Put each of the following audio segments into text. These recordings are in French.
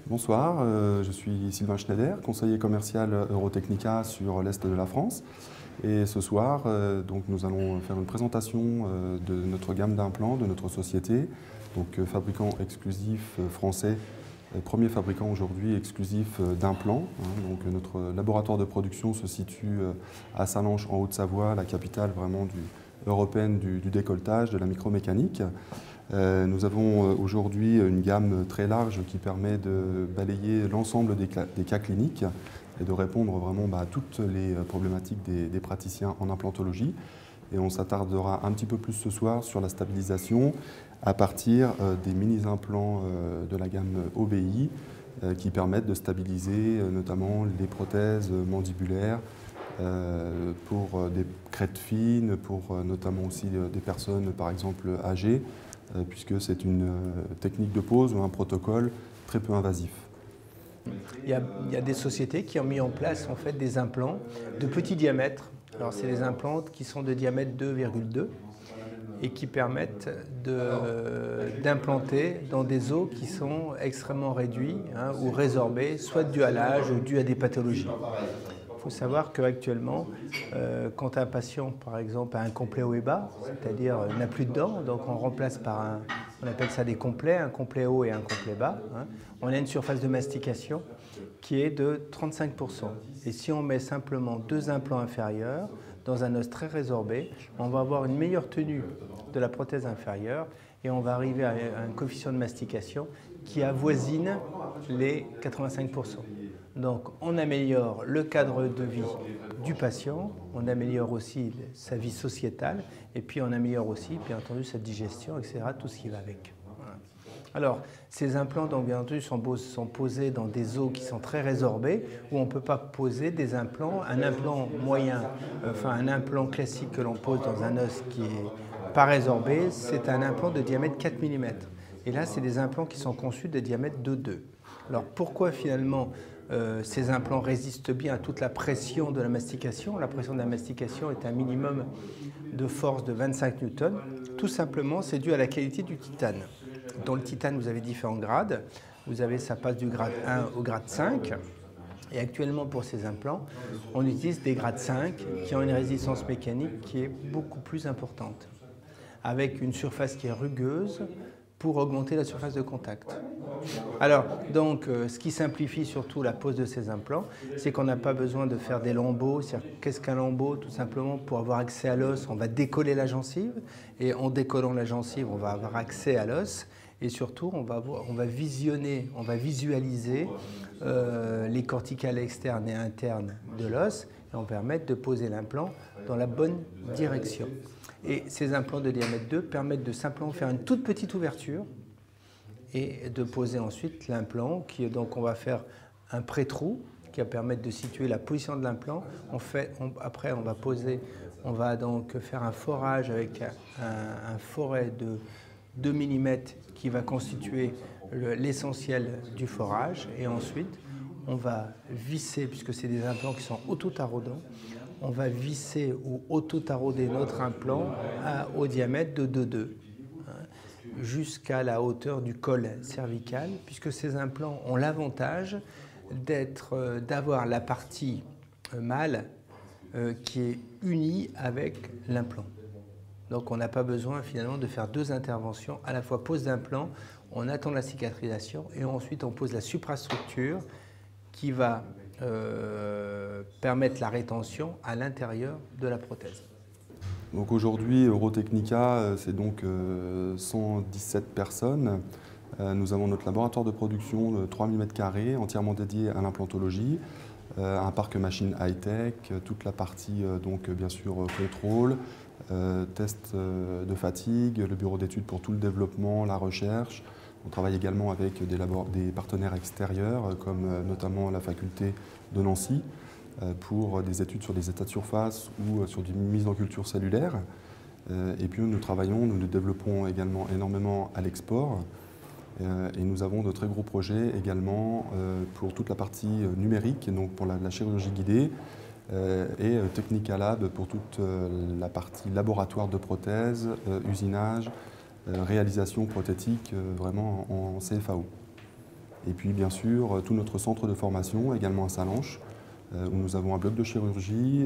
Bonsoir, je suis Sylvain Schneider, conseiller commercial Eurotechnica sur l'Est de la France. Et ce soir, donc, nous allons faire une présentation de notre gamme d'implants, de notre société, donc fabricant exclusif français, premier fabricant aujourd'hui exclusif d'implants. Donc, notre laboratoire de production se situe à Sallanches en Haute-Savoie, la capitale vraiment européenne du décolletage, de la micromécanique. Nous avons aujourd'hui une gamme très large qui permet de balayer l'ensemble des cas cliniques et de répondre vraiment à toutes les problématiques des praticiens en implantologie. Et on s'attardera un petit peu plus ce soir sur la stabilisation à partir des mini-implants de la gamme OBI qui permettent de stabiliser notamment les prothèses mandibulaires pour des crêtes fines, pour notamment aussi des personnes par exemple âgées, puisque c'est une technique de pose ou un protocole très peu invasif. Il y a des sociétés qui ont mis en place en fait des implants de petit diamètre. Alors c'est des implants qui sont de diamètre 2,2 et qui permettent d'implanter dans des os qui sont extrêmement réduits ou résorbés, soit dû à l'âge ou dû à des pathologies. Il faut savoir qu'actuellement, quand un patient, par exemple, a un complet haut et bas, c'est-à-dire n'a plus de dents, donc on remplace par on appelle ça des complets, un complet haut et un complet bas, on a une surface de mastication qui est de 35%. Et si on met simplement deux implants inférieurs dans un os très résorbé, on va avoir une meilleure tenue de la prothèse inférieure et on va arriver à un coefficient de mastication qui avoisine les 85%. Donc on améliore le cadre de vie du patient, on améliore aussi sa vie sociétale et puis on améliore aussi, bien entendu, sa digestion, etc., tout ce qui va avec. Voilà. Alors, ces implants, donc, bien entendu, sont posés dans des os qui sont très résorbés, où on ne peut pas poser des implants. Un implant moyen, enfin un implant classique que l'on pose dans un os qui n'est pas résorbé, c'est un implant de diamètre 4 mm. Et là, c'est des implants qui sont conçus de diamètre de 2. Alors, pourquoi finalement ces implants résistent bien à toute la pression de la mastication? La pression de la mastication est un minimum de force de 25 newtons. Tout simplement, c'est dû à la qualité du titane. Dans le titane, vous avez différents grades. Ça passe du grade 1 au grade 5. Et actuellement, pour ces implants, on utilise des grades 5 qui ont une résistance mécanique qui est beaucoup plus importante, avec une surface qui est rugueuse pour augmenter la surface de contact. Alors, donc, ce qui simplifie surtout la pose de ces implants, c'est qu'on n'a pas besoin de faire des lambeaux. Qu'est-ce qu'un lambeau? Tout simplement, pour avoir accès à l'os, on va décoller la gencive. Et en décollant la gencive, on va avoir accès à l'os. Et surtout, on va visualiser les corticales externes et internes de l'os. Et on va permettre de poser l'implant dans la bonne direction. Et ces implants de diamètre 2 permettent de simplement faire une toute petite ouverture et de poser ensuite l'implant. Donc on va faire un pré-trou qui va permettre de situer la position de l'implant. Après on va donc faire un forage avec un foret de 2 mm qui va constituer l'essentiel du forage. Et ensuite on va visser, puisque c'est des implants qui sont auto-taraudants, on va visser ou auto-tarauder notre implant au diamètre de 2,2 jusqu'à la hauteur du col cervical, puisque ces implants ont l'avantage d'avoir la partie mâle qui est unie avec l'implant. Donc on n'a pas besoin finalement de faire deux interventions, à la fois pose d'implant, on attend la cicatrisation et ensuite on pose la suprastructure qui va permettre la rétention à l'intérieur de la prothèse. Donc aujourd'hui, Eurotechnica, c'est donc 117 personnes. Nous avons notre laboratoire de production de 3000 m² entièrement dédié à l'implantologie, un parc machine high-tech, toute la partie donc bien sûr contrôle, test de fatigue, le bureau d'études pour tout le développement, la recherche. On travaille également avec des partenaires extérieurs, comme notamment la faculté de Nancy, pour des études sur des états de surface ou sur des mises en culture cellulaire. Et puis nous développons également énormément à l'export. Et nous avons de très gros projets également pour toute la partie numérique, donc pour la chirurgie guidée, et Technica Lab pour toute la partie laboratoire de prothèses, usinage, réalisation prothétique vraiment en CFAO. Et puis bien sûr, tout notre centre de formation, également à Sallanches, où nous avons un bloc de chirurgie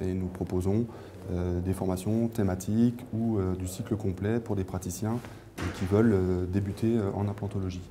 et nous proposons des formations thématiques ou du cycle complet pour des praticiens qui veulent débuter en implantologie.